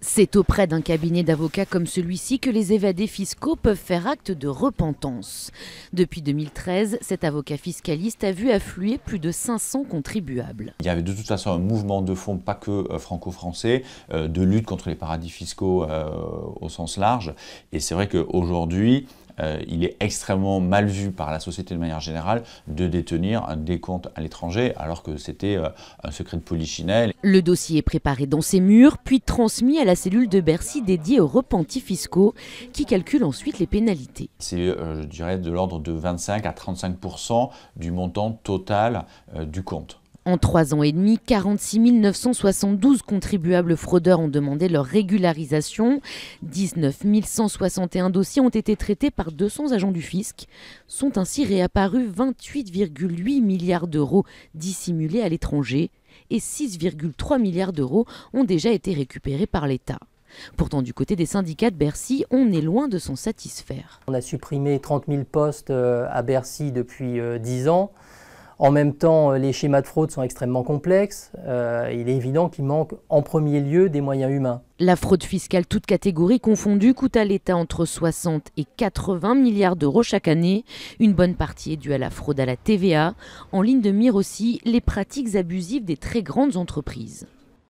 C'est auprès d'un cabinet d'avocats comme celui-ci que les évadés fiscaux peuvent faire acte de repentance. Depuis 2013, cet avocat fiscaliste a vu affluer plus de 500 contribuables. Il y avait de toute façon un mouvement de fond, pas que franco-français, de lutte contre les paradis fiscaux au sens large. Et c'est vrai qu'aujourd'hui, il est extrêmement mal vu par la société de manière générale de détenir des comptes à l'étranger, alors que c'était un secret de polichinelle. Le dossier est préparé dans ses murs, puis transmis à la cellule de Bercy dédiée aux repentis fiscaux, qui calcule ensuite les pénalités. C'est, je dirais, de l'ordre de 25 à 35% du montant total du compte. En 3 ans et demi, 46 972 contribuables fraudeurs ont demandé leur régularisation. 19 161 dossiers ont été traités par 200 agents du fisc. Sont ainsi réapparus 28,8 milliards d'euros dissimulés à l'étranger et 6,3 milliards d'euros ont déjà été récupérés par l'État. Pourtant, du côté des syndicats de Bercy, on est loin de s'en satisfaire. On a supprimé 30 000 postes à Bercy depuis 10 ans. En même temps, les schémas de fraude sont extrêmement complexes. Il est évident qu'il manque en premier lieu des moyens humains. La fraude fiscale, toute catégorie confondue, coûte à l'État entre 60 et 80 milliards d'euros chaque année. Une bonne partie est due à la fraude à la TVA. En ligne de mire aussi, les pratiques abusives des très grandes entreprises.